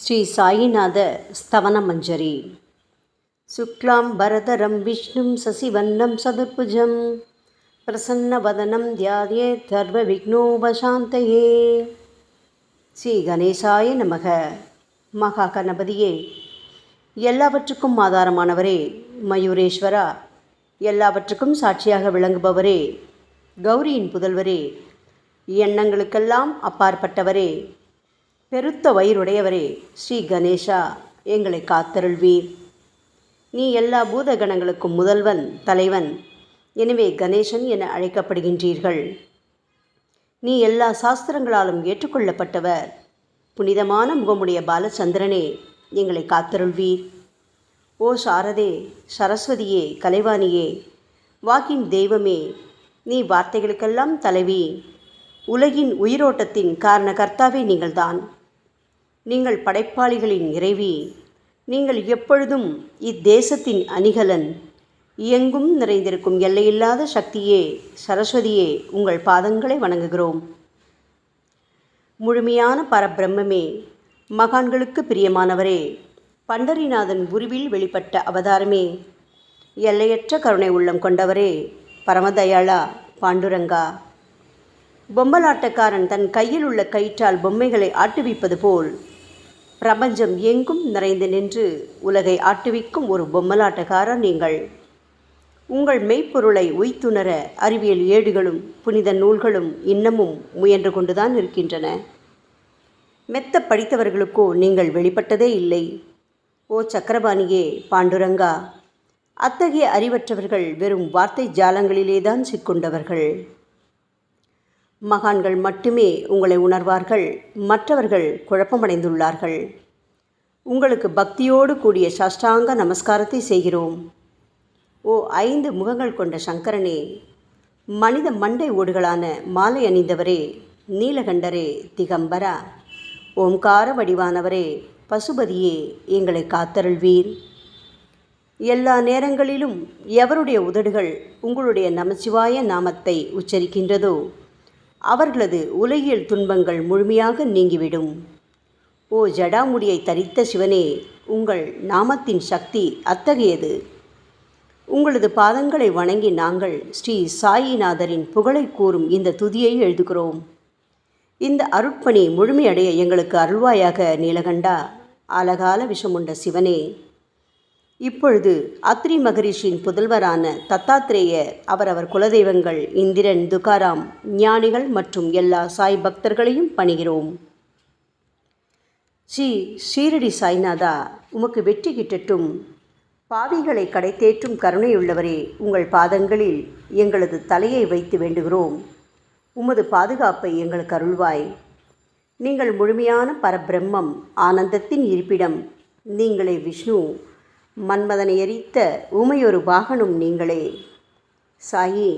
ஸ்ரீ சாயிநாத ஸ்தவனமஞ்சரி. சுக்லாம் பரதரம் விஷ்ணும் சசிவன்னம் சதுர்புஜம் பிரசன்னவதனம் தியாயேத் சர்வ விக்னோபசாந்தயே. ஸ்ரீ கணேசாய நமக. மகா கணபதியே, எல்லாவற்றுக்கும் ஆதாரமானவரே, மயூரேஸ்வரா, எல்லாவற்றுக்கும் சாட்சியாக விளங்குபவரே, கௌரியின் புதல்வரே, எண்ணங்களுக்கெல்லாம் அப்பாற்பட்டவரே, பெருத்த வயிறுடையவரே, ஸ்ரீ கணேசா, எங்களை காத்தருள்வீர். நீ எல்லா பூதகணங்களுக்கும் முதல்வன், தலைவன். எனவே கணேசன் என அழைக்கப்படுகின்றீர்கள். நீ எல்லா சாஸ்திரங்களாலும் ஏற்றுக்கொள்ளப்பட்டவர். புனிதமான முகமுடைய பாலச்சந்திரனே, எங்களை காத்தருள்வீர். ஓ சாரதே, சரஸ்வதியே, கலைவாணியே, வாக்கின் தெய்வமே, நீ வார்த்தைகளுக்கெல்லாம் தலைவி. உலகின் உயிரோட்டத்தின் காரண கர்த்தாவே நீங்கள்தான். நீங்கள் படைப்பாளிகளின் இறைவி. நீங்கள் எப்பொழுதும் இத்தேசத்தின் அணிகலன். எங்கும் நிறைந்திருக்கும் எல்லையில்லாத சக்தியே, சரஸ்வதியே, உங்கள் பாதங்களை வணங்குகிறோம். முழுமையான பரபிரம்மே, மகான்களுக்கு பிரியமானவரே, பண்டரிநாதன் உருவில் வெளிப்பட்ட அவதாரமே, எல்லையற்ற கருணை உள்ளம் கொண்டவரே, பரமதயாளா, பாண்டுரங்கா. பொம்மலாட்டக்காரன் தன் கையில் உள்ள கயிற்றால் பொம்மைகளை ஆட்டுவிப்பது போல் பிரபஞ்சம் எங்கும் நிறைந்து நின்று உலகை ஆட்டுவிக்கும் ஒரு பொம்மலாட்டக்காரர் நீங்கள். உங்கள் மெய்ப்பொருளை உய்த்துணர அறிவியல் ஏடுகளும் புனித நூல்களும் இன்னமும் முயன்று கொண்டுதான் இருக்கின்றன. மெத்த படித்தவர்களுக்கோ நீங்கள் வெளிப்பட்டதே இல்லை. ஓ சக்கரபாணியே, பாண்டுரங்கா, அத்தகைய அறிவற்றவர்கள் வெறும் வார்த்தை ஜாலங்களிலேதான் சிக்கொண்டவர்கள். மகான்கள் மட்டுமே உங்களை உணர்வார்கள். மற்றவர்கள் குழப்பமடைந்துள்ளார்கள். உங்களுக்கு பக்தியோடு கூடிய சாஷ்டாங்க நமஸ்காரத்தை செய்கிறோம். ஓ 5 முகங்கள் கொண்ட சங்கரனே, மனித மண்டை ஓடுகளான மாலை அணிந்தவரே, நீலகண்டரே, திகம்பரா, ஓம்கார வடிவானவரே, பசுபதியே, எங்களை காத்தருள்வீர். எல்லா நேரங்களிலும் எவருடைய உதடுகள் உங்களுடைய நமச்சிவாய நாமத்தை உச்சரிக்கின்றதோ அவர்களது உலகியல் துன்பங்கள் முழுமையாக நீங்கிவிடும். ஓ ஜடாமுடியை தரித்த சிவனே, உங்கள் நாமத்தின் சக்தி அத்தகையது. உங்களது பாதங்களை வணங்கி நாங்கள் ஸ்ரீ சாயிநாதரின் புகழை கூறும் இந்த துதியை எழுதுகிறோம். இந்த அருட்பணி முழுமையடைய எங்களுக்கு அருள்வாயாக நீலகண்டா, ஆலகால விஷமுண்ட சிவனே. இப்பொழுது அத்ரி மகரிஷியின் புதல்வரான தத்தாத்ரேயர், அவரவர் குலதெய்வங்கள் இந்திரன், துகாராம், ஞானிகள் மற்றும் எல்லா சாய் பக்தர்களையும் பணிகிறோம். ஸ்ரீ ஷீரடி சாய்நாதா, உமக்கு வெற்றி கிட்டட்டும். பாவிகளை கடைத்தேற்றும் கருணையுள்ளவரே, உங்கள் பாதங்களில் எங்களது தலையை வைத்து வேண்டுகிறோம். உமது பாதுகாப்பை எங்களுக்கு அருள்வாய். நீங்கள் முழுமையான பரபிரம்மம், ஆனந்தத்தின் இருப்பிடம். நீங்களே விஷ்ணு. மன்மதனை எரித்த ஊமையொரு வாகனும் நீங்களே. சாயி,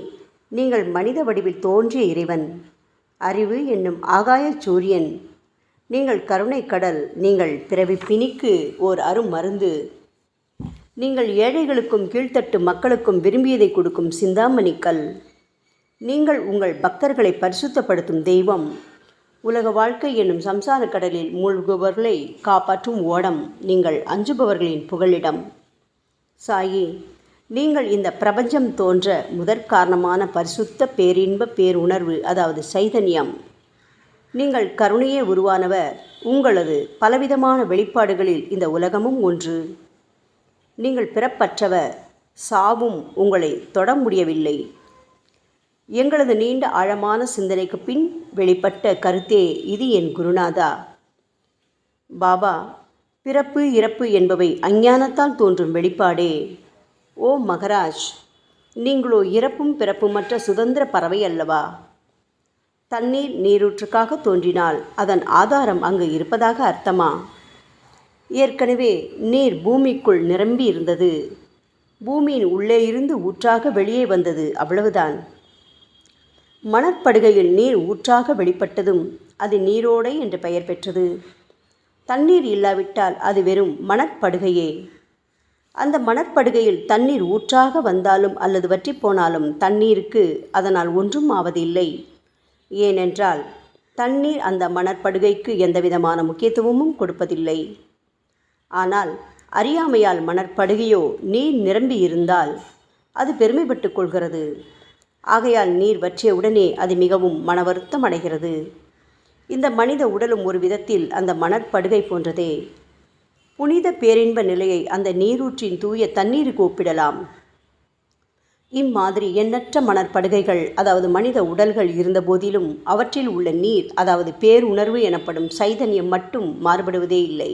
நீங்கள் மனித வடிவில் தோன்றிய இறைவன். அறிவு என்னும் ஆகாய சூரியன். நீங்கள் கருணை கடல். நீங்கள் பிறவி பிணிக்கு ஓர் அருமருந்து. நீங்கள் ஏழைகளுக்கும் கீழ்த்தட்டு மக்களுக்கும் விரும்பியதை கொடுக்கும் சிந்தாமணிக்கல். நீங்கள் உங்கள் பக்தர்களை பரிசுத்தப்படுத்தும் தெய்வம். உலக வாழ்க்கை என்னும் சம்சார கடலில் மூழ்குபவர்களை காப்பாற்றும் ஓடம். நீங்கள் அஞ்சுபவர்களின் புகலிடம். சாயி, நீங்கள் இந்த பிரபஞ்சம் தோன்ற முதற்காரணமான பரிசுத்த பேரின்ப பேருணர்வு, அதாவது சைதன்யம். நீங்கள் கருணையே உருவானவர். உங்களது பலவிதமான வெளிப்பாடுகளில் இந்த உலகமும் ஒன்று. நீங்கள் பிறப்பற்றவர். சாவும் உங்களை தொட முடியவில்லை. எங்களது நீண்ட ஆழமான சிந்தனைக்கு பின் வெளிப்பட்ட கருத்தே இது என் குருநாதா. பாபா, பிறப்பு இறப்பு என்பவை அஞ்ஞானத்தால் தோன்றும் வெளிப்பாடே. ஓ மகராஜ், நீங்களோ இறப்பும் பிறப்புமற்ற சுதந்திர பறவை அல்லவா? தண்ணீர் நீரூற்றுக்காக தோன்றினால் அதன் ஆதாரம் அங்கு இருப்பதாக அர்த்தமா? ஏற்கனவே நீர் பூமிக்குள் நிரம்பி இருந்தது. பூமியின் உள்ளே இருந்து ஊற்றாக வெளியே வந்தது, அவ்வளவுதான். மணற்படுகையில் நீர் ஊற்றாக வெளிப்பட்டதும் அது நீரோடை என்று பெயர் பெற்றது. தண்ணீர் இல்லாவிட்டால் அது வெறும் மணற்படுகையே. அந்த மணற்படுகையில் தண்ணீர் ஊற்றாக வந்தாலும் அல்லது வற்றி போனாலும் தண்ணீருக்கு அதனால் ஒன்றும் ஆவதில்லை. ஏனென்றால் தண்ணீர் அந்த மணற்படுகைக்கு எந்தவிதமான முக்கியத்துவமும் கொடுப்பதில்லை. ஆனால் அறியாமையால் மணற்படுகையோ நீர் நிரம்பி இருந்தால் அது பெருமைப்பட்டு கொள்கிறது. ஆகையால் நீர் வற்றிய உடனே அது மிகவும் மனவருத்தம் அடைகிறது. இந்த மனித உடலும் ஒரு விதத்தில் அந்த மணற்படுகை போன்றதே. புனித பேரின்ப நிலையை அந்த நீரூற்றின் தூய தண்ணீருக்கு ஒப்பிடலாம். இம்மாதிரி எண்ணற்ற மணற்படுகைகள், அதாவது மனித உடல்கள் இருந்த போதிலும் அவற்றில் உள்ள நீர், அதாவது பேருணர்வு எனப்படும் சைதன்யம் மட்டும் மாறுபடுவதே இல்லை.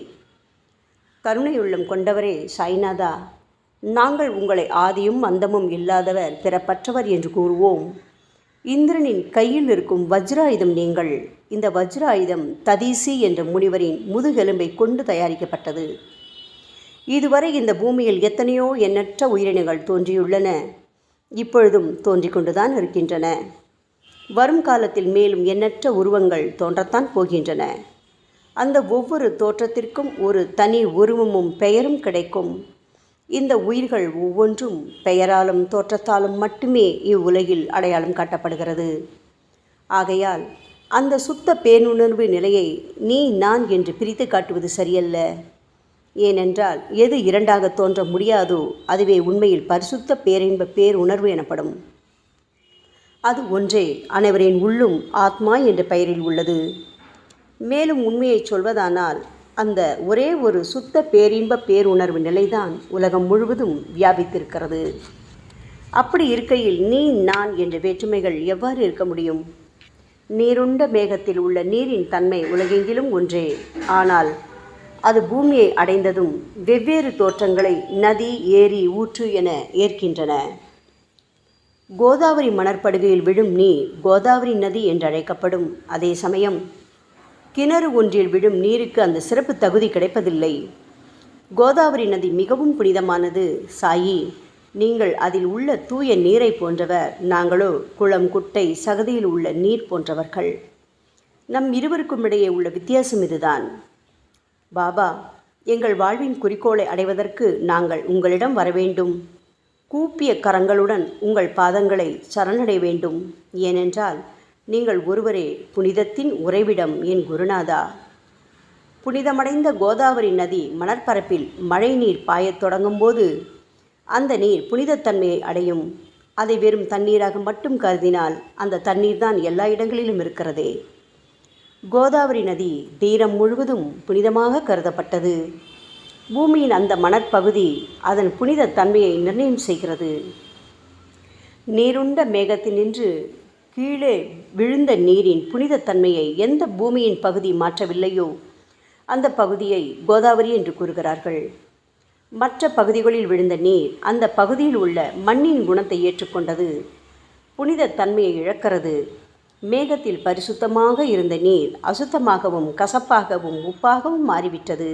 கருணையுள்ளம் கொண்டவரே சாய்நாதா, நாங்கள் உங்களை ஆதியும் அந்தமும் இல்லாதவர், பிறப்பற்றவர் என்று கூறுவோம். இந்திரனின் கையில் இருக்கும் வஜ்ராயுதம் நீங்கள். இந்த வஜ்ராயுதம் ததீசி என்ற முனிவரின் முதுகெலும்பை கொண்டு தயாரிக்கப்பட்டது. இதுவரை இந்த பூமியில் எத்தனையோ எண்ணற்ற உயிரினங்கள் தோன்றியுள்ளன, இப்பொழுதும் தோன்றிக் கொண்டுதான் இருக்கின்றன. வரும் காலத்தில் மேலும் எண்ணற்ற உருவங்கள் தோன்றத்தான் போகின்றன. அந்த ஒவ்வொரு தோற்றத்திற்கும் ஒரு தனி உருவமும் பெயரும் கிடைக்கும். இந்த உயிர்கள் ஒவ்வொன்றும் பெயராலும் தோற்றத்தாலும் மட்டுமே இவ்வுலகில் அடையாளம் காட்டப்படுகிறது. ஆகையால் அந்த சுத்த பேருணர்வு நிலையை நீ நான் என்று பிரித்து காட்டுவது சரியல்ல. ஏனென்றால் எது இரண்டாக தோன்ற முடியாதோ அதுவே உண்மையில் பரிசுத்த பேரின்ப பேருணர்வு எனப்படும். அது ஒன்றே அனைவரின் உள்ளும் ஆத்மா என்ற பெயரில் உள்ளது. மேலும் உண்மையை சொல்வதானால் அந்த ஒரே ஒரு சுத்த பேரின்ப பேருணர்வு நிலைதான் உலகம் முழுவதும் வியாபித்திருக்கிறது. அப்படி இருக்கையில் நீ நான் என்ற வேற்றுமைகள் எவ்வாறு இருக்க முடியும்? நீருண்ட மேகத்தில் உள்ள நீரின் தன்மை உலகெங்கிலும் ஒன்றே. ஆனால் அது பூமியை அடைந்ததும் வெவ்வேறு தோற்றங்களை நதி, ஏரி, ஊற்று என ஏற்கின்றன. கோதாவரி மணற்படுகையில் விழும் நீர் கோதாவரி நதி என்றழைக்கப்படும். அதே சமயம் கிணறு ஒன்றில் விழும் நீருக்கு அந்த சிறப்பு தகுதி கிடைப்பதில்லை. கோதாவரி நதி மிகவும் புனிதமானது. சாயி, நீங்கள் அதில் உள்ள தூய நீரை போன்றவர், நாங்களோ குளம், குட்டை, சகதியில் உள்ள நீர் போன்றவர்கள். நம் இருவருக்கும் இடையே உள்ள வித்தியாசம் இதுதான். பாபா, எங்கள் வாழ்வின் குறிக்கோளை அடைவதற்கு நாங்கள் உங்களிடம் வரவேண்டும். கூப்பிய கரங்களுடன் உங்கள் பாதங்களை சரணடைய வேண்டும். ஏனென்றால் நீங்கள் ஒருவரே புனிதத்தின் உறைவிடம் என் குருநாதா. புனிதமடைந்த கோதாவரி நதி மணற்பரப்பில் மழை நீர் பாயத் தொடங்கும் போது அந்த நீர் புனிதத்தன்மையை அடையும். அதை வெறும் தண்ணீராக மட்டும் கருதினால் அந்த தண்ணீர் தான் எல்லா இடங்களிலும் இருக்கிறதே. கோதாவரி நதி தீரம் முழுவதும் புனிதமாக கருதப்பட்டது. பூமியின் அந்த மணற்பகுதி அதன் புனித தன்மையை நிர்ணயம் செய்கிறது. நீருண்ட மேகத்தினின்று கீழே விழுந்த நீரின் புனிதத்தன்மையை எந்த பூமியின் பகுதி மாற்றவில்லையோ அந்த பகுதியை கோதாவரி என்று கூறுகிறார்கள். மற்ற பகுதிகளில் விழுந்த நீர் அந்த பகுதியில் உள்ள மண்ணின் குணத்தை ஏற்றுக்கொண்டது, புனித தன்மையை இழக்கிறது. மேகத்தில் பரிசுத்தமாக இருந்த நீர் அசுத்தமாகவும் கசப்பாகவும் உப்பாகவும் மாறிவிட்டது.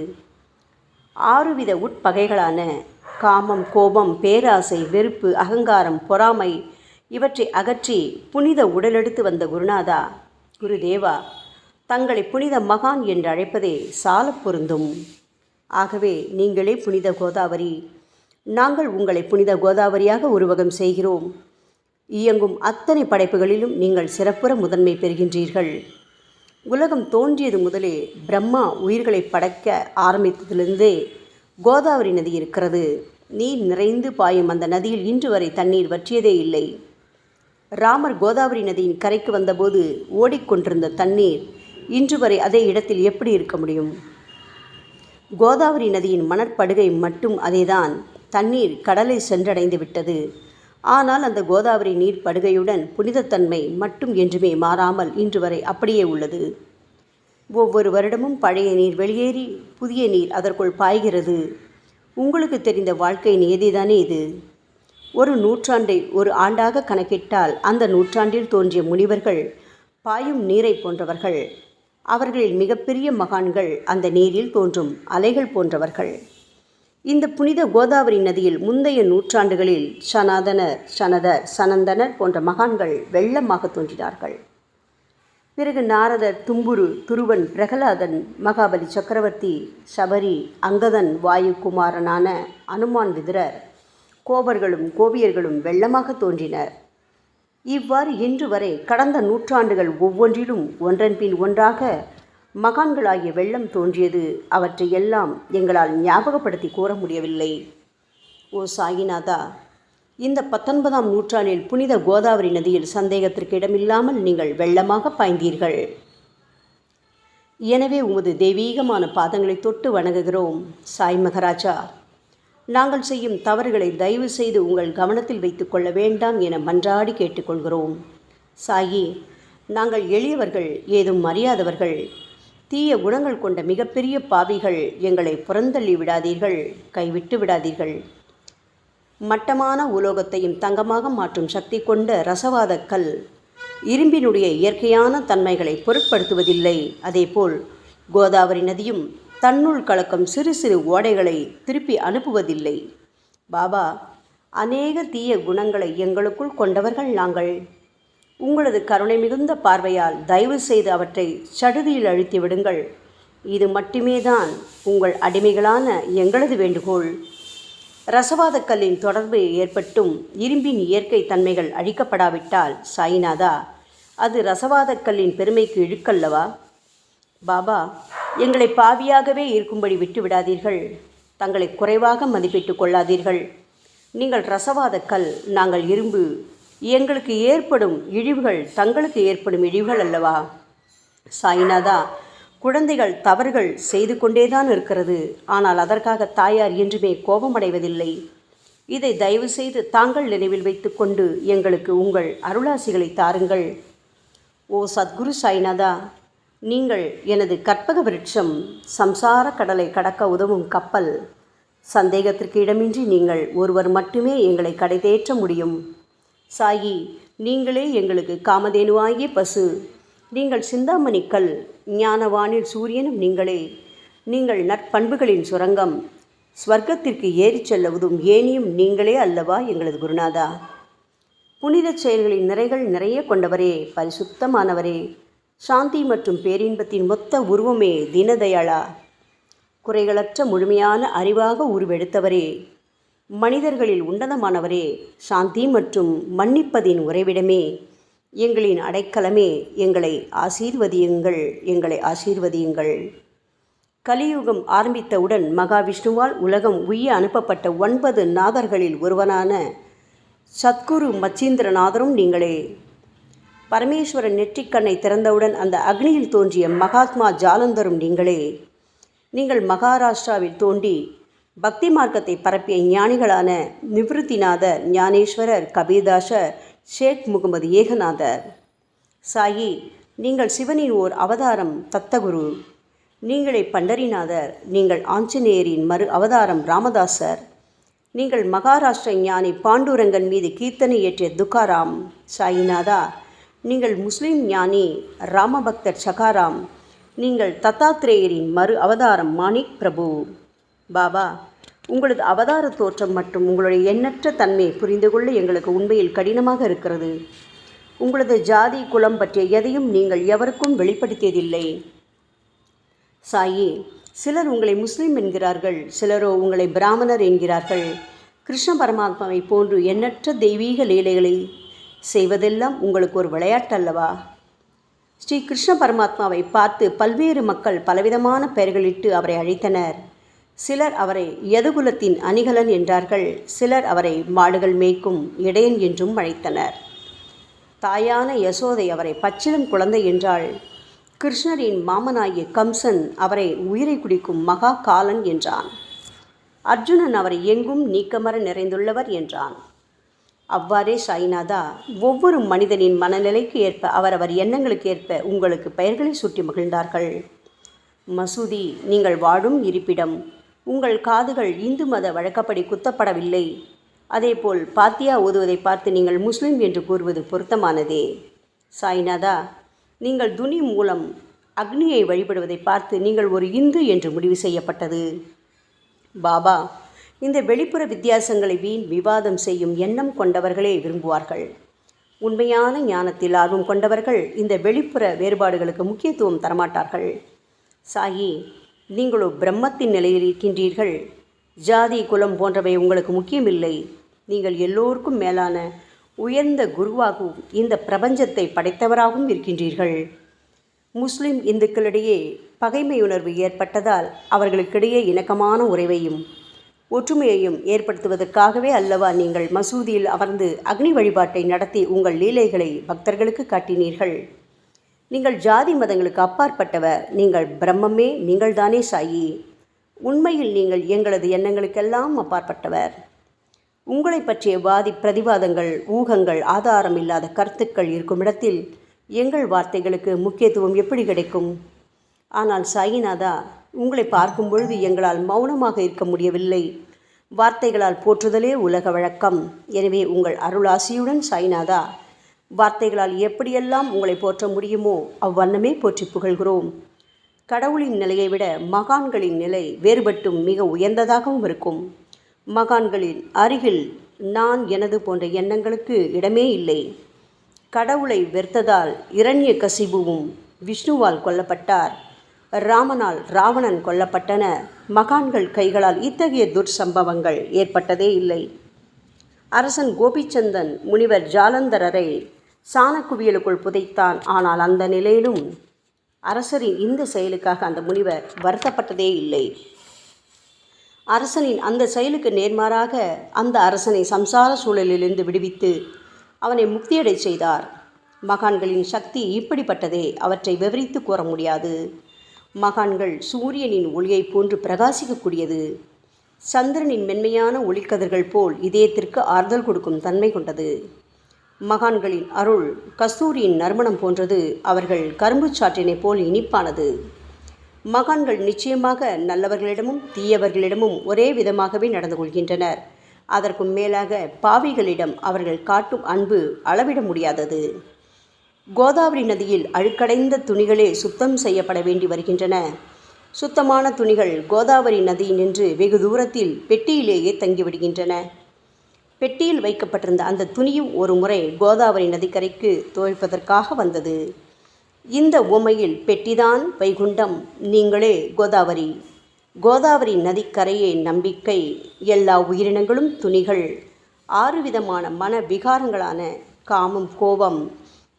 6 வித உட்பகைகளான காமம், கோபம், பேராசை, வெறுப்பு, அகங்காரம், பொறாமை இவற்றை அகற்றி புனித உடலெடுத்து வந்த குருநாதா, குருதேவா, தங்களை புனித மகான் என்று அழைப்பதே சால பொருந்தும். ஆகவே நீங்களே புனித கோதாவரி. நாங்கள் உங்களை புனித கோதாவரியாக உருவகம் செய்கிறோம். இயங்கும் அத்தனை படைப்புகளிலும் நீங்கள் சிறப்புற முதன்மை பெறுகின்றீர்கள். உலகம் தோன்றியது முதலே பிரம்மா உயிர்களை படைக்க ஆரம்பித்ததிலிருந்தே கோதாவரி நதி இருக்கிறது. நீர் நிறைந்து பாயும் அந்த நதியில் இன்று வரை தண்ணீர் வற்றியதே இல்லை. ராமர் கோதாவரி நதியின் கரைக்கு வந்தபோது ஓடிக்கொண்டிருந்த தண்ணீர் இன்று வரை அதே இடத்தில் எப்படி இருக்க முடியும்? கோதாவரி நதியின் மணற்படுகை மட்டும் அதேதான். தண்ணீர் கடலை சென்றடைந்து விட்டது. ஆனால் அந்த கோதாவரி நீர் படுகையுடன் புனிதத்தன்மை மட்டும் என்றுமே மாறாமல் இன்று வரை அப்படியே உள்ளது. ஒவ்வொரு வருடமும் பழைய நீர் வெளியேறி புதிய நீர் அதற்குள் பாய்கிறது. உங்களுக்கு தெரிந்த வாழ்க்கை நியதிதானே இது. ஒரு நூற்றாண்டை ஒரு ஆண்டாக கணக்கிட்டால் அந்த நூற்றாண்டில் தோன்றிய முனிவர்கள் பாயும் நீரை போன்றவர்கள். அவர்களில் மிகப்பெரிய மகான்கள் அந்த நீரில் தோன்றும் அலைகள் போன்றவர்கள். இந்த புனித கோதாவரி நதியில் முந்தைய நூற்றாண்டுகளில் சனாதனர், சனதர், சனந்தனர் போன்ற மகான்கள் வெள்ளமாக தோன்றினார்கள். பிறகு நாரதர், தும்புரு, துருவன், பிரகலாதன், மகாபலி சக்கரவர்த்தி, சபரி, அங்கதன், வாயுகுமாரனான அனுமான், விதுரர், கோபர்களும் கோபியர்களும் வெள்ளமாக தோன்றினர். இவ்வாறு இன்று வரை கடந்த நூற்றாண்டுகள் ஒவ்வொன்றிலும் ஒன்றன் பின் ஒன்றாக மகான்களாகிய வெள்ளம் தோன்றியது. அவற்றை எல்லாம் எங்களால் ஞாபகப்படுத்தி கூற முடியவில்லை. ஓ சாயிநாதா, இந்த 19ஆம் நூற்றாண்டில் புனித கோதாவரி நதியில் சந்தேகத்திற்கு இடமில்லாமல் நீங்கள் வெள்ளமாக பாய்ந்தீர்கள். எனவே உமது தெய்வீகமான பாதங்களை தொட்டு வணங்குகிறோம். சாய் மகராஜா, நாங்கள் செய்யும் தவறுகளை தயவு செய்து உங்கள் கவனத்தில் வைத்து கொள்ள வேண்டாம் என மன்றாடி கேட்டுக்கொள்கிறோம். சாயி, நாங்கள் எளியவர்கள், ஏதும் அறியாதவர்கள், தீய குணங்கள் கொண்ட மிகப்பெரிய பாவிகள். எங்களை புறந்தள்ளி விடாதீர்கள், கைவிட்டு விடாதீர்கள். மட்டமான உலோகத்தையும் தங்கமாக மாற்றும் சக்தி கொண்ட ரசவாத கல் இரும்பினுடைய இயற்கையான தன்மைகளை பொருட்படுத்துவதில்லை. அதேபோல் கோதாவரி நதியும் தன்னுள் கலக்கும் சிறு சிறு ஓடைகளை திருப்பி அனுப்புவதில்லை. பாபா, அநேக தீய குணங்களை எங்களுக்குள் கொண்டவர்கள் நாங்கள். உங்களது கருணை மிகுந்த பார்வையால் தயவு செய்து அவற்றை சடுதியில் அழித்து விடுங்கள். இது மட்டுமே தான் உங்கள் அடிமைகளான எங்களது வேண்டுகோள். ரசவாத கல்லின் தொடர்பு ஏற்பட்டும் இரும்பின் இயற்கை தன்மைகள் அழிக்கப்படாவிட்டால் சாயிநாதா, அது ரசவாத கல்லின் பெருமைக்கு இழுக்கல்லவா? பாபா, எங்களை பாவியாகவே இருக்கும்படி விட்டுவிடாதீர்கள். தங்களை குறைவாக மதிப்பிட்டு கொள்ளாதீர்கள். நீங்கள் ரசவாத கல், நாங்கள் இரும்பு. எங்களுக்கு ஏற்படும் இழிவுகள் தங்களுக்கு ஏற்படும் இழிவுகள் அல்லவா? சாயிநாதா, குழந்தைகள் தவறுகள் செய்து கொண்டேதான் இருக்கிறது. ஆனால் அதற்காக தாயார் என்றுமே கோபமடைவதில்லை. இதை தயவு செய்து தாங்கள் நினைவில் வைத்து கொண்டு எங்களுக்கு உங்கள் அருளாசிகளை தாருங்கள். ஓ சத்குரு சாய்நாதா, நீங்கள் எனது கற்பக விருட்சம், சம்சார கடலை கடக்க உதவும் கப்பல். சந்தேகத்திற்கு இடமின்றி நீங்கள் ஒருவர் மட்டுமே எங்களை கடைதேற்ற முடியும். சாயி, நீங்களே எங்களுக்கு காமதேனுவாகிய பசு. நீங்கள் சிந்தாமணி கல், ஞானவானில் சூரியனும் நீங்களே. நீங்கள் நற்பண்புகளின் சுரங்கம், ஸ்வர்க்கத்திற்கு ஏறிச் செல்லவதும் ஏனியும் நீங்களே அல்லவா எங்களது குருநாதா? புனித செயல்களின் நிறைகள் நிறைய கொண்டவரே, பரிசுத்தமானவரே, சாந்தி மற்றும் பேரின்பத்தின் மொத்த உருவமே தீனதயாளா, குறைகளற்ற முழுமையான அறிவாக உருவெடுத்தவரே, மனிதர்களில் உன்னதமானவரே, சாந்தி மற்றும் மன்னிப்பதின் உறைவிடமே, எங்களின் அடைக்கலமே, எங்களை ஆசீர்வதியுங்கள், எங்களை ஆசீர்வதியுங்கள். கலியுகம் ஆரம்பித்தவுடன் மகாவிஷ்ணுவால் உலகம் உய்ய அனுப்பப்பட்ட 9 நாதர்களில் ஒருவனான சத்குரு மச்சீந்திரநாதரும் நீங்களே. பரமேஸ்வரன் நெற்றிக்கண்ணை திறந்தவுடன் அந்த அக்னியில் தோன்றிய மகாத்மா ஜாலந்தரும் நீங்களே. நீங்கள் மகாராஷ்டிராவில் தோன்றி பக்தி மார்க்கத்தை பரப்பிய ஞானிகளான நிவிருத்திநாதர், ஞானேஸ்வரர், கபீர்தாசர், ஷேக் முகமது ஏகநாதர். சாயி, நீங்கள் சிவனின் ஓர் அவதாரம், தத்தகுரு. நீங்களே பண்டரிநாதர். நீங்கள் ஆஞ்சநேயரின் மறு அவதாரம் ராமதாசர். நீங்கள் மகாராஷ்டிர ஞானி பாண்டுரங்கன் மீது கீர்த்தனை இயற்றிய துக்காராம். சாயிநாதா, நீங்கள் முஸ்லிம் ஞானி ராமபக்தர் சகாராம். நீங்கள் தத்தாத்ரேயரின் மறு அவதாரம் மாணிக் பிரபு. பாபா, உங்களது அவதார தோற்றம் மற்றும் உங்களுடைய எண்ணற்ற தன்மை புரிந்து கொள்ள எங்களுக்கு உண்மையில் கடினமாக இருக்கிறது. உங்களது ஜாதி குலம் பற்றிய எதையும் நீங்கள் எவருக்கும் வெளிப்படுத்தியதில்லை. சாயி, சிலர் உங்களை முஸ்லீம் என்கிறார்கள், சிலரோ உங்களை பிராமணர் என்கிறார்கள். கிருஷ்ண பரமாத்மாவை போன்று எண்ணற்ற தெய்வீக லீலைகளை செய்வதெல்லாம் உங்களுக்கு ஒரு விளையாட்டல்லவா? ஸ்ரீ கிருஷ்ண பரமாத்மாவை பார்த்து பல்வேறு மக்கள் பலவிதமான பெயர்களிட்டு அவரை அழைத்தனர். சிலர் அவரை யதுகுலத்தின் அணிகலன் என்றார்கள். சிலர் அவரை மாடுகள் மேய்க்கும் இடையன் என்றும் அழைத்தனர். தாயான யசோதை அவரை பச்சிளம் குழந்தை என்றாள். கிருஷ்ணரின் மாமனாகிய கம்சன் அவரை உயிரை குடிக்கும் மகா காலன் என்றான். அர்ஜுனன் அவரை எங்கும் நீக்கமர நிறைந்துள்ளவர் என்றான். அவ்வாறே சாய்நாதா, ஒவ்வொரு மனிதனின் மனநிலைக்கு ஏற்ப அவரவர் எண்ணங்களுக்கு ஏற்ப உங்களுக்கு பெயர்களை சூட்டி மகிழ்ந்தார்கள். மசூதி, நீங்கள் வாழும் இருப்பிடம். உங்கள் காதுகள் இந்து மத வழக்கப்படி குத்தப்படவில்லை. அதேபோல் பாத்தியா ஓதுவதை பார்த்து நீங்கள் முஸ்லிம் என்று கூறுவது பொருத்தமானதே. சாய்நாதா, நீங்கள் துனி மூலம் அக்னியை வழிபடுவதை பார்த்து நீங்கள் ஒரு இந்து என்று முடிவு செய்யப்பட்டது. பாபா, இந்த வெளிப்புற வித்தியாசங்களை வீண் விவாதம் செய்யும் எண்ணம் கொண்டவர்களே விரும்புவார்கள். உண்மையான ஞானத்தில் ஆர்வம் கொண்டவர்கள் இந்த வெளிப்புற வேறுபாடுகளுக்கு முக்கியத்துவம் தரமாட்டார்கள். சாயி, நீங்களோ பிரம்மத்தின் நிலையில் இருக்கின்றீர்கள். ஜாதி குலம் போன்றவை உங்களுக்கு முக்கியமில்லை. நீங்கள் எல்லோருக்கும் மேலான உயர்ந்த குருவாகவும் இந்த பிரபஞ்சத்தை படைத்தவராகவும் இருக்கின்றீர்கள். முஸ்லிம் இந்துக்களிடையே பகைமையுணர்வு ஏற்பட்டதால் அவர்களுக்கிடையே இணக்கமான உறவையும் ஒற்றுமையையும் ஏற்படுத்துவதற்காகவே அல்லவா நீங்கள் மசூதியில் அமர்ந்து அக்னி வழிபாட்டை நடத்தி உங்கள் லீலைகளை பக்தர்களுக்கு காட்டினீர்கள். நீங்கள் ஜாதி மதங்களுக்கு அப்பாற்பட்டவர். நீங்கள் பிரம்மமே, நீங்கள்தானே சாயி. உண்மையில் நீங்கள் எங்களது எண்ணங்களுக்கெல்லாம் அப்பாற்பட்டவர். உங்களை பற்றிய வாதி பிரதிவாதங்கள், ஊகங்கள், ஆதாரம் இல்லாத கருத்துக்கள் இருக்கும் இடத்தில் எங்கள் வார்த்தைகளுக்கு முக்கியத்துவம் எப்படி கிடைக்கும்? ஆனால் சாயிநாதா, உங்களை பார்க்கும் பொழுது எங்களால் மௌனமாக இருக்க முடியவில்லை. வார்த்தைகளால் போற்றுதலே உலக வழக்கம். எனவே உங்கள் அருளாசியுடன் சாயிநாதா, வார்த்தைகளால் எப்படியெல்லாம் உங்களை போற்ற முடியுமோ அவ்வண்ணமே போற்றி புகழ்கிறோம். கடவுளின் நிலையை விட மகான்களின் நிலை வேறுபட்டும் மிக உயர்ந்ததாகவும் இருக்கும். மகான்களின் அருகில் நான் எனது போன்ற எண்ணங்களுக்கு இடமே இல்லை. கடவுளை வெறுத்ததால் இரண்யகசிபுவும் விஷ்ணுவால் கொல்லப்பட்டார். ராமனால் ராவணன் கொல்லப்பட்டன. மகான்கள் கைகளால் இத்தகைய துர்சம்பவங்கள் ஏற்பட்டதே இல்லை. அரசன் கோபிச்சந்தன் முனிவர் ஜாலந்தரரை சாணக்குவியலுக்குள் புதைத்தான். ஆனால் அந்த நிலையிலும் அரசரின் இந்த செயலுக்காக அந்த முனிவர் வருத்தப்பட்டதே இல்லை. அரசனின் அந்த செயலுக்கு நேர்மாறாக அந்த அரசனை சம்சார சூழலிலிருந்து விடுவித்து அவனை முக்தியடை செய்தார். மகான்களின் சக்தி இப்படிப்பட்டதே. அவற்றை விவரித்து கூற முடியாது. மகான்கள் சூரியனின் ஒளியை போன்று பிரகாசிக்கக்கூடியது. சந்திரனின் மென்மையான ஒளிக்கதிர்கள் போல் இதயத்திற்கு ஆறுதல் கொடுக்கும் தன்மை கொண்டது. மகான்களின் அருள் கஸ்தூரியின் நறுமணம் போன்றது. அவர்கள் கரும்பு சாற்றினை போல் இனிப்பானது. மகான்கள் நிச்சயமாக நல்லவர்களிடமும் தீயவர்களிடமும் ஒரே விதமாகவே நடந்து கொள்கின்றனர். அதற்கும் மேலாக பாவிகளிடம் அவர்கள் காட்டும் அன்பு அளவிட முடியாதது. கோதாவரி நதியில் அழுக்கடைந்த துணிகளே சுத்தம் செய்யப்பட வேண்டி வருகின்றன. சுத்தமான துணிகள் கோதாவரி நதியினின்று வெகு தூரத்தில் பெட்டியிலேயே தங்கிவிடுகின்றன. பெட்டியில் வைக்கப்பட்டிருந்த அந்த துணியும் ஒரு முறை கோதாவரி நதிக்கரைக்கு துவைப்பதற்காக வந்தது. இந்த உவமையில் பெட்டிதான் வைகுண்டம், நீங்களே கோதாவரி. கோதாவரி நதிக்கரையே நம்பிக்கை. எல்லா உயிரினங்களும் துணிகள். 6 விதமான மன விகாரங்களான காமம், கோபம்,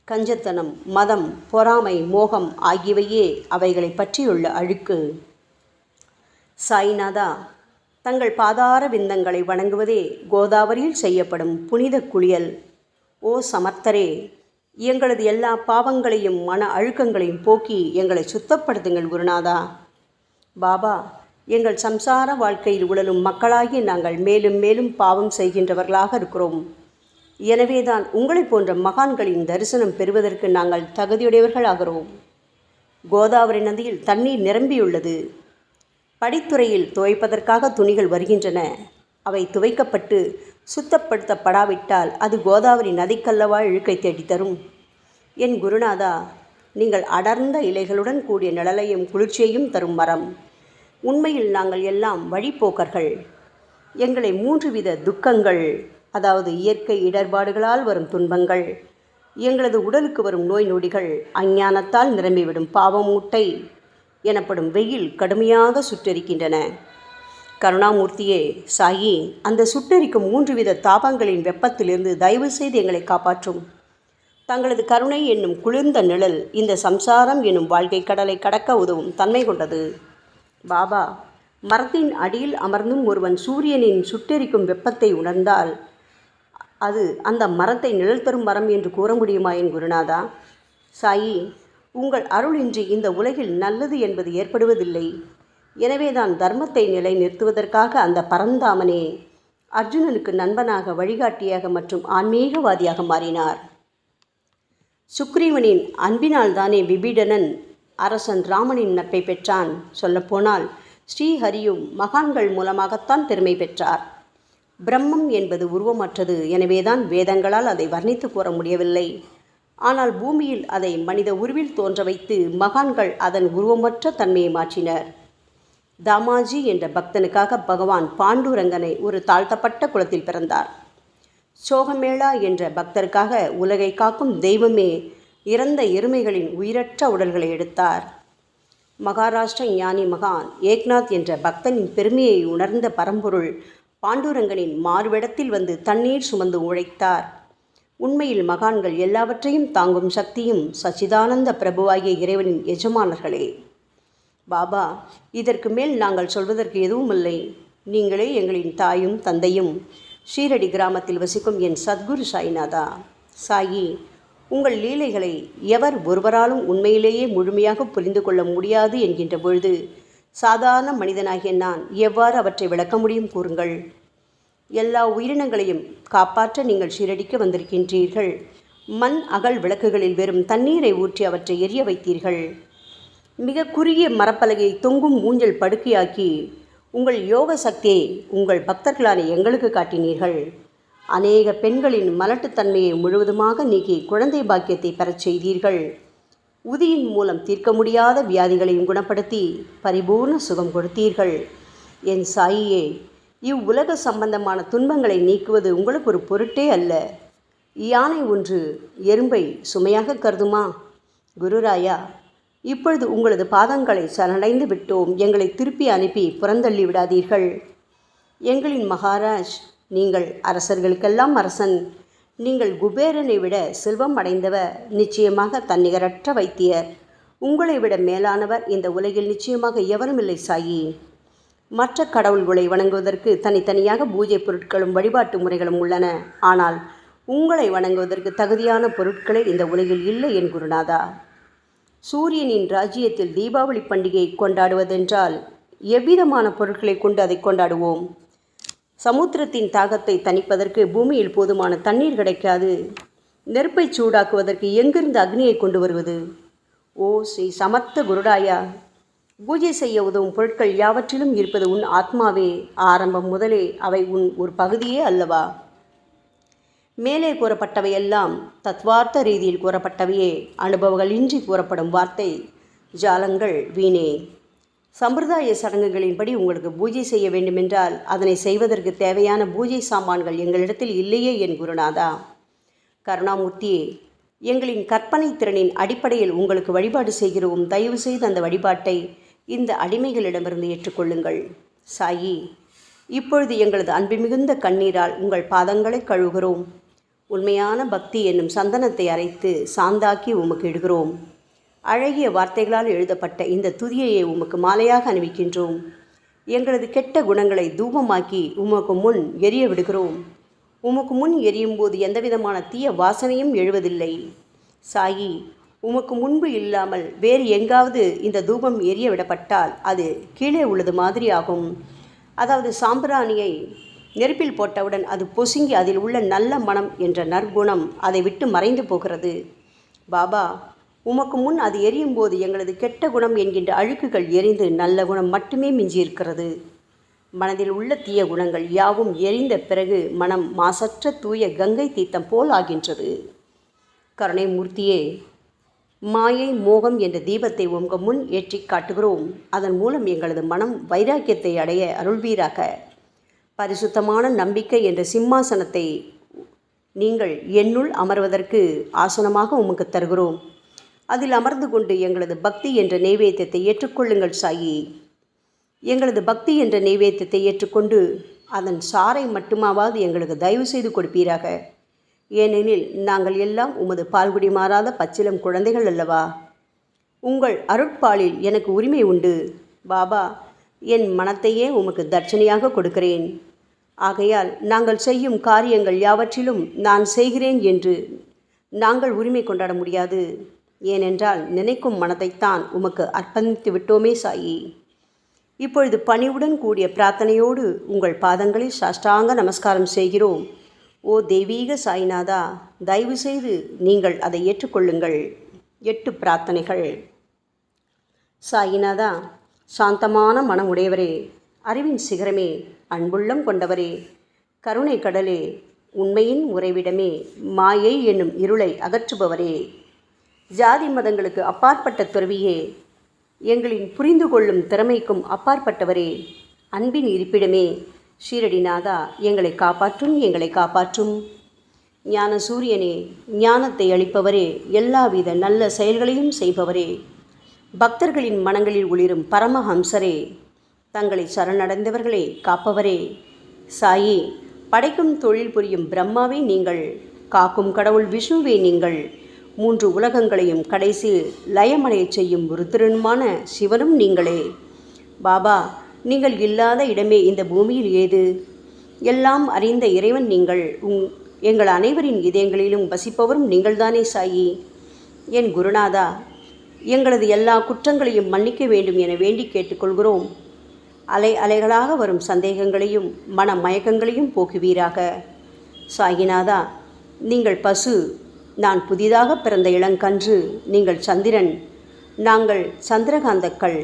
கஞ்சத்தனம், மதம், பொறாமை, மோகம் ஆகியவையே அவைகளை பற்றியுள்ள அழுக்கு. சாய்நாதா, தங்கள் பாதார விந்தங்களை வணங்குவதே கோதாவரியில் செய்யப்படும் புனித குளியல். ஓ சமர்த்தரே, எங்களது எல்லா பாவங்களையும் மன அழுக்கங்களையும் போக்கி எங்களை சுத்தப்படுத்துங்கள் குருநாதா. பாபா, எங்கள் சம்சார வாழ்க்கையில் உழலும் மக்களாகி நாங்கள் மேலும் மேலும் பாவம் செய்கின்றவர்களாக இருக்கிறோம். எனவேதான் உங்களை போன்ற மகான்களின் தரிசனம் பெறுவதற்கு நாங்கள் தகுதியுடையவர்களாகிறோம். கோதாவரி நதியில் தண்ணீர் நிரம்பியுள்ளது. படித்துறையில் துவைப்பதற்காக துணிகள் வருகின்றன. அவை துவைக்கப்பட்டு சுத்தப்படுத்தப்படாவிட்டால் அது கோதாவரி நதிக்கல்லவா இழுக்கை தேடித்தரும். என் குருநாதா, நீங்கள் அடர்ந்த இலைகளுடன் கூடிய நிழலையும் குளிர்ச்சியையும் தரும் மரம். உண்மையில் நாங்கள் எல்லாம் வழிப்போக்கர்கள். எங்களை 3 வித துக்கங்கள், அதாவது இயற்கை இடர்பாடுகளால் வரும் துன்பங்கள், எங்களது உடலுக்கு வரும் நோய் நொடிகள், அஞ்ஞானத்தால் நிரம்பிவிடும் பாவமூட்டை எனப்படும் வெயில் கடுமையாக சுட்டெரிக்கின்றன. கருணாமூர்த்தியே, சாயி, அந்த சுட்டெரிக்கும் 3 வித தாபங்களின் வெப்பத்திலிருந்து தயவு செய்து எங்களை காப்பாற்றும். தங்களது கருணை என்னும் குளிர்ந்த நிழல் இந்த சம்சாரம் என்னும் வாழ்க்கை கடலை கடக்க உதவும் தன்மை கொண்டது. பாபா, மரத்தின் அடியில் அமர்ந்தும் ஒருவன் சூரியனின் சுட்டெரிக்கும் வெப்பத்தை உணர்ந்தால் அது அந்த மரத்தை நிழல் தரும் மரம் என்று கூற முடியுமா என் குருநாதா? சாயி, உங்கள் அருளின்றி இந்த உலகில் நல்லது என்பது ஏற்படுவதில்லை. எனவேதான் தர்மத்தை நிலை நிறுத்துவதற்காக அந்த பரந்தாமனே அர்ஜுனனுக்கு நண்பனாக, வழிகாட்டியாக மற்றும் ஆன்மீகவாதியாக மாறினார். சுக்ரீவனின் அன்பினால் தானே விபீடனன் அரசன் ராமனின் நட்பை பெற்றான். சொல்லப்போனால் ஸ்ரீஹரியும் மகான்கள் மூலமாகத்தான் பெருமை பெற்றார். பிரம்மம் என்பது உருவமற்றது. எனவேதான் வேதங்களால் அதை வர்ணித்து கூற முடியவில்லை. ஆனால் பூமியில் அதை மனித உருவில் தோன்ற வைத்து மகான்கள் அதன் உருவமற்ற தன்மையை மாற்றினர். தாமாஜி என்ற பக்தனுக்காக பகவான் பாண்டுரங்கனை ஒரு தாழ்த்தப்பட்ட குலத்தில் பிறந்தார். சோகமேளா என்ற பக்தருக்காக உலகை காக்கும் தெய்வமே இறந்த எருமைகளின் உயிரற்ற உடல்களை எடுத்தார். மகாராஷ்டிர ஞானி மகான் ஏக்நாத் என்ற பக்தனின் பெருமையை உணர்ந்த பரம்பொருள் பாண்டுரங்கனின் மாறுவிடத்தில் வந்து தண்ணீர் சுமந்து உழைத்தார். உண்மையில் மகான்கள் எல்லாவற்றையும் தாங்கும் சக்தியும் சச்சிதானந்த பிரபுவாகிய இறைவனின் எஜமானர்களே. பாபா, இதற்கு மேல் நாங்கள் சொல்வதற்கு எதுவும் இல்லை. நீங்களே எங்களின் தாயும் தந்தையும். ஷீரடி கிராமத்தில் வசிக்கும் என் சத்குரு சாய்நாதா. சாயி, உங்கள் லீலைகளை எவர் ஒருவராலும் உண்மையிலேயே முழுமையாக புரிந்து கொள்ள முடியாது என்கின்ற பொழுது சாதாரண மனிதனாகிய நான் எவ்வாறு அவற்றை விளக்க முடியும் கூறுங்கள். எல்லா உயிரினங்களையும் காப்பாற்ற நீங்கள் ஷீரடிக்கு வந்திருக்கின்றீர்கள். மண் அகல் விளக்குகளில் வெறும் தண்ணீரை ஊற்றி அவற்றை எரிய வைத்தீர்கள். மிக குறுகிய மரப்பலகையை தொங்கும் ஊஞ்சல் படுக்கையாக்கி உங்கள் யோக சக்தியை உங்கள் பக்தர்களான எங்களுக்கு காட்டினீர்கள். அநேக பெண்களின் மலட்டுத்தன்மையை முழுவதுமாக நீக்கி குழந்தை பாக்கியத்தை பெறச் செய்தீர்கள். உதியின் மூலம் தீர்க்க முடியாத வியாதிகளையும் குணப்படுத்தி பரிபூர்ண சுகம் கொடுத்தீர்கள். என் சாயியே, இவ்வுலக சம்பந்தமான துன்பங்களை நீக்குவது உங்களுக்கு ஒரு பொருட்டே அல்ல. யானை ஒன்று எறும்பை சுமையாக கருதுமா? குருராயா, இப்பொழுது உங்களது பாதங்களை சரணடைந்து விட்டோம். எங்களை திருப்பி அனுப்பி புறந்தள்ளி விடாதீர்கள். எங்களின் மகாராஜ், நீங்கள் அரசர்களுக்கெல்லாம் அரசன். நீங்கள் குபேரனை விட செல்வம் அடைந்தவர். நிச்சயமாக தன்னிகரற்ற வைத்தியர். உங்களை விட மேலானவர் இந்த உலகில் நிச்சயமாக எவரும் இல்லை சாயி. மற்ற கடவுள்களை வணங்குவதற்கு தனித்தனியாக பூஜை பொருட்களும் வழிபாட்டு முறைகளும் உள்ளன. ஆனால் உங்களை வணங்குவதற்கு தகுதியான பொருட்களே இந்த உலகில் இல்லை என் குருநாதா. சூரியனின் ராஜ்யத்தில் தீபாவளி பண்டிகையை கொண்டாடுவதென்றால் எவ்விதமான பொருட்களை கொண்டு அதை கொண்டாடுவோம்? சமுத்திரத்தின் தாகத்தை தணிப்பதற்கு பூமியில் போதுமான தண்ணீர் கிடைக்காது. நெருப்பை சூடாக்குவதற்கு எங்கிருந்து அக்னியை கொண்டு வருவது? ஓ ஸ்ரீ சமர்த்த குருடாயா, பூஜை செய்ய உதவும் பொருட்கள் யாவற்றிலும் இருப்பது உன் ஆத்மாவே. ஆரம்பம் முதலே அவை உன் ஒரு பகுதியே அல்லவா? மேலே கூறப்பட்டவையெல்லாம் தத்வார்த்த ரீதியில் கூறப்பட்டவையே. அனுபவங்களின்றி கூறப்படும் வார்த்தை ஜாலங்கள் வீணே. சம்பிரதாய சடங்குகளின்படி உங்களுக்கு பூஜை செய்ய வேண்டுமென்றால் அதனை செய்வதற்கு தேவையான பூஜை சாமான்கள் எங்களிடத்தில் இல்லையே என் குருநாதா. கருணாமூர்த்தியே, எங்களின் கற்பனை திறனின் அடிப்படையில் உங்களுக்கு வழிபாடு செய்கிறோம். தயவு செய்து அந்த வழிபாட்டை இந்த அடிமைகளிடமிருந்து ஏற்றுக்கொள்ளுங்கள். சாயி, இப்பொழுது எங்களது அன்பு மிகுந்த கண்ணீரால் உங்கள் பாதங்களை கழுவுகிறோம். உண்மையான பக்தி என்னும் சந்தனத்தை அரைத்து சாந்தாக்கி உமக்கு இடுகிறோம். அழகிய வார்த்தைகளால் எழுதப்பட்ட இந்த துதியையை உமக்கு மாலையாக அணிவிக்கின்றோம். எங்களது கெட்ட குணங்களை தூபமாக்கி உமக்கு முன் எரிய விடுகிறோம். உமக்கு முன் எரியும் போது எந்தவிதமான தீய வாசனையும் எழுவதில்லை. சாயி, உமக்கு முன்பு இல்லாமல் வேறு எங்காவது இந்த தூபம் எரிய விடப்பட்டால் அது கீழே உள்ளது மாதிரி ஆகும். அதாவது சாம்பிராணியை நெருப்பில் போட்டவுடன் அது பொசுங்கி அதில் உள்ள நல்ல மனம் என்ற நற்குணம் அதை விட்டு மறைந்து போகிறது. பாபா, உமக்கு முன் அது எரியும் போது எங்களது கெட்ட குணம் என்கின்ற அழுக்குகள் எரிந்து நல்ல குணம் மட்டுமே மிஞ்சியிருக்கிறது. மனதில் உள்ள தீய குணங்கள் யாவும் எரிந்த பிறகு மனம் மாசற்ற தூய கங்கை தீர்த்தம் போல் ஆகின்றது. கருணை மூர்த்தியே, மாயை மோகம் என்ற தீபத்தை உங்கள் முன் ஏற்றி காட்டுகிறோம். அதன் மூலம் எங்களது மனம் வைராக்கியத்தை அடைய அருள்வீராக. பரிசுத்தமான நம்பிக்கை என்ற சிம்மாசனத்தை நீங்கள் என்னுள் அமர்வதற்கு ஆசனமாக உமக்கு தருகிறோம். அதில் அமர்ந்து கொண்டு எங்களது பக்தி என்ற நெய்வேத்தியத்தை ஏற்றுக்கொள்ளுங்கள் சாயி. எங்களது பக்தி என்ற நெய்வேத்தியத்தை ஏற்றுக்கொண்டு அதன் சாரை மட்டுமாவது எங்களுக்கு தயவு செய்து கொடுப்பீராக. ஏனெனில் நாங்கள் எல்லாம் உமது பால்குடி மாறாத பச்சிலம் குழந்தைகள் அல்லவா. உங்கள் அருட்பாலில் எனக்கு உரிமை உண்டு. பாபா, என் மனத்தையே உமக்கு தட்சணையாக கொடுக்கிறேன். ஆகையால் நாங்கள் செய்யும் காரியங்கள் யாவற்றிலும் நான் செய்கிறேன் என்று நாங்கள் உரிமை கொண்டாட முடியாது. ஏனென்றால் நினைக்கும் மனதைத்தான் உமக்கு அர்ப்பணித்து விட்டோமே சாயி. இப்பொழுது பணிவுடன் கூடிய பிரார்த்தனையோடு உங்கள் பாதங்களில் சாஷ்டாங்க நமஸ்காரம் செய்கிறோம். ஓ தெய்வீக சாய்நாதா, தயவு செய்து நீங்கள் அதை ஏற்றுக்கொள்ளுங்கள். 8 பிரார்த்தனைகள். சாய்நாதா, சாந்தமான மனம் உடையவரே, அறிவின் சிகரமே, அன்புள்ளம் கொண்டவரே, கருணை கடலே, உண்மையின் உறைவிடமே, மாயை என்னும் இருளை அகற்றுபவரே, ஜாதி மதங்களுக்கு அப்பாற்பட்ட துறவியே, எங்களின் புரிந்து கொள்ளும் திறமைக்கும் அப்பாற்பட்டவரே, அன்பின் இருப்பிடமே, ஷீரடிநாதா, எங்களை காப்பாற்றும், எங்களை காப்பாற்றும். ஞான சூரியனே, ஞானத்தை அளிப்பவரே, எல்லாவித நல்ல செயல்களையும் செய்பவரே, பக்தர்களின் மனங்களில் ஒளிரும் பரமஹம்சரே, தங்களை சரணடைந்தவர்களை காப்பவரே, சாயி, படைக்கும் தொழில் புரியும் பிரம்மாவே நீங்கள், காக்கும் கடவுள் விஷ்ணுவே நீங்கள். 3 உலகங்களையும் கடைசி லயமடையச் செய்யும் ருத்ரனுமான சிவனும் நீங்களே. பாபா, நீங்கள் இல்லாத இடமே இந்த பூமியில் ஏது? எல்லாம் அறிந்த இறைவன் நீங்கள். எங்கள் அனைவரின் இதயங்களிலும் வசிப்பவரும் நீங்கள்தானே சாயி. என் குருநாதா, எங்களது எல்லா குற்றங்களையும் மன்னிக்க வேண்டும் என வேண்டி கேட்டுக்கொள்கிறோம். அலை அலைகளாக வரும் சந்தேகங்களையும் மன மயக்கங்களையும் போக்குவீராக. சாயிநாதா, நீங்கள் பசு, நான் புதிதாக பிறந்த இளங்கன்று, நீங்கள் சந்திரன், நாங்கள் சந்திரகாந்தக்கள்.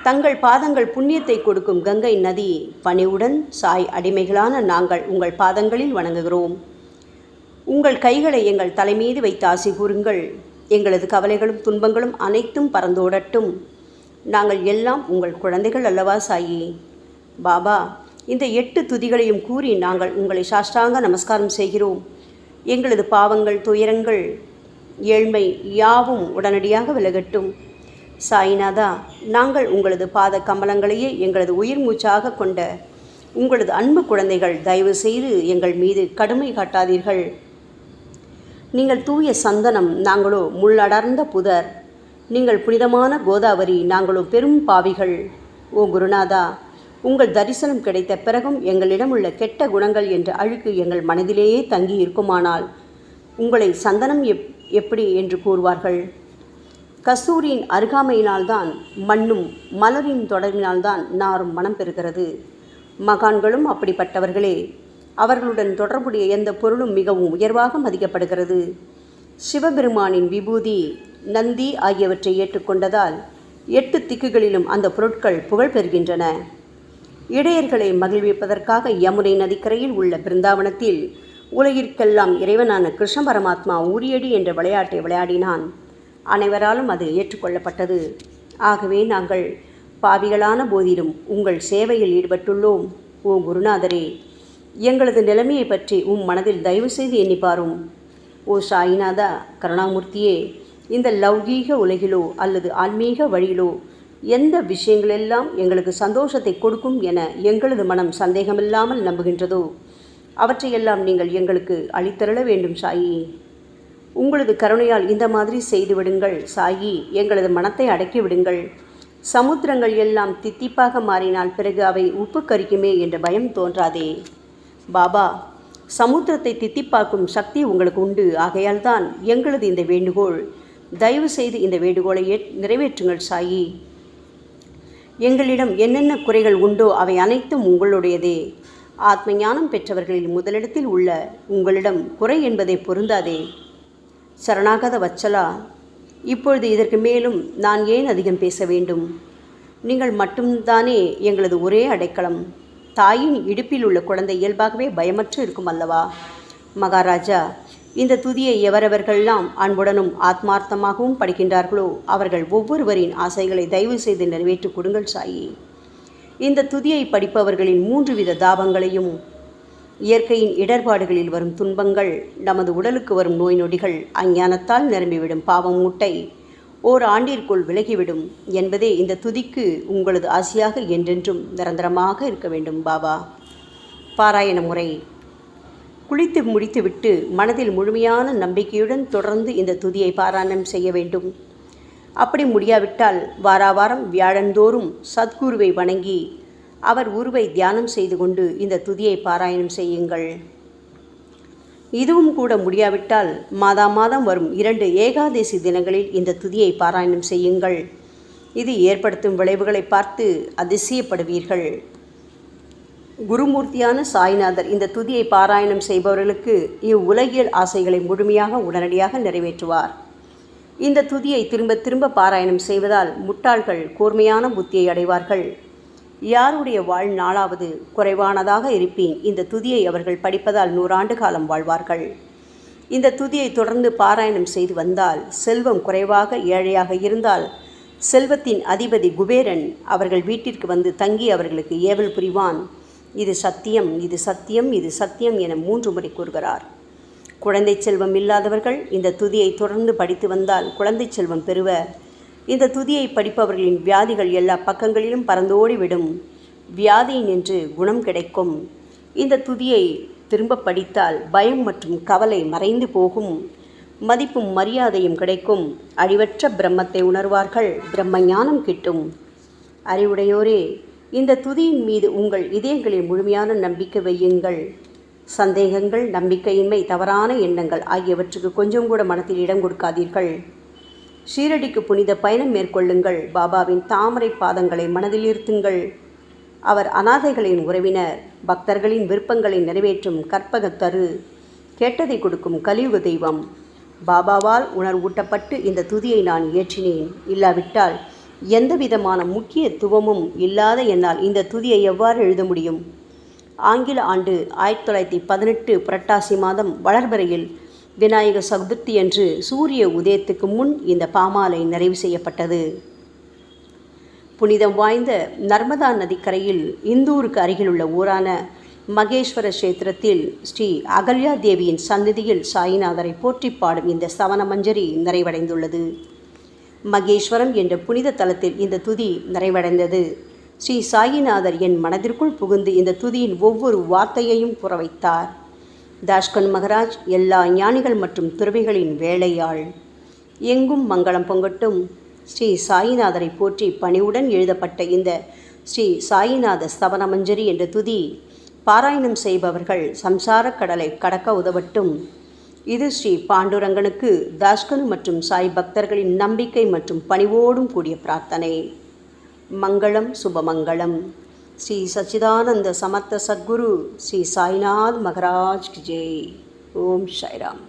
தங்கள் பாதங்கள் புண்ணியத்தை கொடுக்கும் கங்கை நதி. பணிவுடன் சாய் அடிமைகளான நாங்கள் உங்கள் பாதங்களில் வணங்குகிறோம். உங்கள் கைகளை எங்கள் தலைமீது வைத்து ஆசி கூறுங்கள். எங்களது கவலைகளும் துன்பங்களும் அனைத்தும் பறந்தோடட்டும். நாங்கள் எல்லாம் உங்கள் குழந்தைகள் அல்லவா சாயி. பாபா, இந்த 8 துதிகளையும் கூறி நாங்கள் உங்களை சாஷ்டாங்க நமஸ்காரம் செய்கிறோம். எங்களது பாவங்கள், துயரங்கள், ஏழ்மை யாவும் உடனடியாக விலகட்டும். சாயிநாதா, நாங்கள் உங்களது பாத கமலங்களையே எங்களது உயிர் மூச்சாக கொண்ட உங்களது அன்பு குழந்தைகள். தயவு செய்து எங்கள் மீது கடுமை காட்டாதீர்கள். நீங்கள் தூய சந்தனம், நாங்களோ முள்ளடர்ந்த புதர். நீங்கள் புனிதமான கோதாவரி, நாங்களோ பெரும் பாவிகள். ஓ குருநாதா, உங்கள் தரிசனம் கிடைத்த பிறகும் எங்களிடம் உள்ள கெட்ட குணங்கள் என்ற அழுக்கு எங்கள் மனதிலேயே தங்கி இருக்குமானால் உங்களை சந்தனம் எப்படி என்று கூறுவார்கள்? கஸ்தூரியின் அருகாமையினால்தான் மண்ணும் மலரின் தொடர்பினால்தான் நாரும் மனம் பெறுகிறது. மகான்களும் அப்படிப்பட்டவர்களே. அவர்களுடன் தொடர்புடைய எந்த பொருளும் மிகவும் உயர்வாக மதிக்கப்படுகிறது. சிவபெருமானின் விபூதி, நந்தி ஆகியவற்றை ஏற்றுக்கொண்டதால் 8 திக்குகளிலும் அந்த பொருட்கள் புகழ் பெறுகின்றன. இடையர்களை மகிழ்விப்பதற்காக யமுனை நதிக்கரையில் உள்ள பிருந்தாவனத்தில் உலகிற்கெல்லாம் இறைவனான கிருஷ்ண பரமாத்மா ஊரியடி என்ற விளையாட்டை விளையாடினான். அனைவராலும் அது ஏற்றுக்கொள்ளப்பட்டது. ஆகவே நாங்கள் பாவிகளான போதிலும் உங்கள் சேவையில் ஈடுபட்டுள்ளோம். ஓ குருநாதரே, எங்களது நிலைமையை பற்றி மனதில் தயவு செய்து எண்ணிப்பாரும். ஓ சாயிநாதா கருணாமூர்த்தியே, இந்த லௌகீக உலகிலோ அல்லது ஆன்மீக வழியிலோ எந்த விஷயங்களெல்லாம் எங்களுக்கு சந்தோஷத்தை கொடுக்கும் என எங்களது மனம் சந்தேகமில்லாமல் நம்புகின்றதோ அவற்றையெல்லாம் நீங்கள் எங்களுக்கு அளித்தருள வேண்டும் சாயி. உங்களது கருணையால் இந்த மாதிரி செய்துவிடுங்கள் சாயி. எங்களது மனத்தை அடக்கி விடுங்கள். சமுத்திரங்கள் எல்லாம் தித்திப்பாக மாறினால் பிறகு அவை உப்பு கரிக்குமே என்ற பயம் தோன்றாதே. பாபா, சமுத்திரத்தை தித்திப்பாக்கும் சக்தி உங்களுக்கு உண்டு. ஆகையால் தான் எங்களது இந்த வேண்டுகோள். தயவு செய்து இந்த வேண்டுகோளை நிறைவேற்றுங்கள் சாயி. எங்களிடம் என்னென்ன குறைகள் உண்டோ அவை அனைத்தும் உங்களுடையதே. ஆத்ம ஞானம் பெற்றவர்களில் முதலிடத்தில் உள்ள உங்களிடம் குறை என்பதை பொருந்தாதே. சரணாகத வச்சலா, இப்பொழுது இதற்கு மேலும் நான் ஏன் அதிகம் பேச வேண்டும்? நீங்கள் மட்டும்தானே எங்களது ஒரே அடைக்கலம். தாயின் இடுப்பில் உள்ள குழந்தை இயல்பாகவே பயமற்று இருக்கும் அல்லவா? மகாராஜா, இந்த துதியை எவரவர்களெல்லாம் அன்புடனும் ஆத்மார்த்தமாகவும் படிக்கின்றார்களோ அவர்கள் ஒவ்வொருவரின் ஆசைகளை தயவு செய்து நிறைவேற்றி கொடுங்கள் சாயி. இந்த துதியை படிப்பவர்களின் 3 வித தாபங்களையும், இயற்கையின் இடர்பாடுகளில் வரும் துன்பங்கள், நமது உடலுக்கு வரும் நோய் நொடிகள், அஞ்ஞானத்தால் நிரம்பிவிடும் பாவம் மூட்டை ஓராண்டிற்குள் விலகிவிடும் என்பதே இந்த துதிக்கு உங்களது ஆசையாக என்றென்றும் நிரந்தரமாக இருக்க வேண்டும் பாபா. பாராயண முறை. குளித்து முடித்துவிட்டு மனதில் முழுமையான நம்பிக்கையுடன் தொடர்ந்து இந்த துதியை பாராயணம் செய்ய வேண்டும். அப்படி முடியாவிட்டால் வாராவாரம் வியாழந்தோறும் சத்குருவை வணங்கி அவர் உருவை தியானம் செய்து கொண்டு இந்த துதியை பாராயணம் செய்யுங்கள். இதுவும் கூட முடியாவிட்டால் மாதம் வரும் 2 ஏகாதசி தினங்களில் இந்த துதியை பாராயணம் செய்யுங்கள். இது ஏற்படுத்தும் விளைவுகளை பார்த்து அதிசயப்படுவீர்கள். குருமூர்த்தியான சாய்நாதர் இந்த துதியை பாராயணம் செய்பவர்களுக்கு இவ்வுலகியல் ஆசைகளை முழுமையாக உடனடியாக நிறைவேற்றுவார். இந்த துதியை திரும்ப திரும்ப பாராயணம் செய்வதால் முட்டாள்கள் கூர்மையான புத்தியை அடைவார்கள். யாருடைய வாழ்நாளாவது குறைவானதாக இருப்பேன் இந்த துதியை அவர்கள் படிப்பதால் 100 ஆண்டு காலம் வாழ்வார்கள். இந்த துதியை தொடர்ந்து பாராயணம் செய்து வந்தால் செல்வம் குறைவாக ஏழையாக இருந்தால் செல்வத்தின் அதிபதி குபேரன் அவர்கள் வீட்டிற்கு வந்து தங்கி அவர்களுக்கு ஏவல் புரிவான். இது சத்தியம், இது சத்தியம், இது சத்தியம் என 3 முறை கூறுகிறார். குழந்தை செல்வம் இல்லாதவர்கள் இந்த துதியை தொடர்ந்து படித்து வந்தால் குழந்தை செல்வம் பெறுவர். இந்த துதியை படிப்பவர்களின் வியாதிகள் எல்லா பக்கங்களிலும் பறந்தோடிவிடும். வியாதி நின்று குணம் கிடைக்கும். இந்த துதியை திரும்ப படித்தால் பயம் மற்றும் கவலை மறைந்து போகும். மதிப்பும் மரியாதையும் கிடைக்கும். அழிவற்ற பிரம்மத்தை உணர்வார்கள். பிரம்ம ஞானம் கிட்டும். அறிவுடையோரே, இந்த துதியின் மீது உங்கள் இதயங்களில் முழுமையான நம்பிக்கை வையுங்கள். சந்தேகங்கள், நம்பிக்கையின்மை, தவறான எண்ணங்கள் ஆகியவற்றுக்கு கொஞ்சம் கூட மனத்தில் இடம் கொடுக்காதீர்கள். ஷீரடிக்கு புனித பயணம் மேற்கொள்ளுங்கள். பாபாவின் தாமரை பாதங்களை மனதில் இருத்துங்கள். அவர் அனாதைகளின் உறவினர், பக்தர்களின் விருப்பங்களை நிறைவேற்றும் கற்பகத்தரு, கேட்டதை கொடுக்கும் கலியுக தெய்வம். பாபாவால் உணர்வூட்டப்பட்டு இந்த துதியை நான் இயற்றினேன். இல்லாவிட்டால் எந்த விதமான முக்கியத்துவமும் இல்லாத என்னால் இந்த துதியை எவ்வாறு எழுத முடியும்? ஆங்கில ஆண்டு 1918 புரட்டாசி மாதம் வளர்பிறையில் விநாயக சதுர்த்தி அன்று சூரிய உதயத்துக்கு முன் இந்த பாமாலை நிறைவு செய்யப்பட்டது. புனிதம் வாய்ந்த நர்மதா நதிக்கரையில் இந்தூருக்கு அருகிலுள்ள ஊரான மகேஸ்வர கஷேத்திரத்தில் ஸ்ரீ அகல்யா தேவியின் சந்நிதியில் சாயிநாதரை போற்றி பாடும் இந்த சவண மஞ்சரி நிறைவடைந்துள்ளது. மகேஸ்வரம் என்ற புனித தலத்தில் இந்த துதி நிறைவடைந்தது. ஸ்ரீ சாயிநாதர் என் மனதிற்குள் புகுந்து இந்த துதியின் ஒவ்வொரு வார்த்தையையும் புற வைத்தார். தாஷ்கன் மகராஜ் எல்லா ஞானிகள் மற்றும் துறவிகளின் வேலையாள். எங்கும் மங்களம் பொங்கட்டும். ஸ்ரீ சாயிநாதரை போற்றி பணிவுடன் எழுதப்பட்ட இந்த ஸ்ரீ சாயிநாத ஸ்தவன மஞ்சரி என்ற துதி பாராயணம் செய்பவர்கள் சம்சார கடலை கடக்க உதவட்டும். இது ஸ்ரீ பாண்டுரங்கனுக்கு தாஷ்கனு மற்றும் சாய் பக்தர்களின் நம்பிக்கை மற்றும் பணிவோடும் கூடிய பிரார்த்தனை. மங்களம், சுபமங்களம். ஸ்ரீ சச்சிதானந்த சமர்த்த சத்குரு ஸ்ரீ சாய்நாத் மகராஜ் கி ஜெய். ஓம் சாய்ராம்.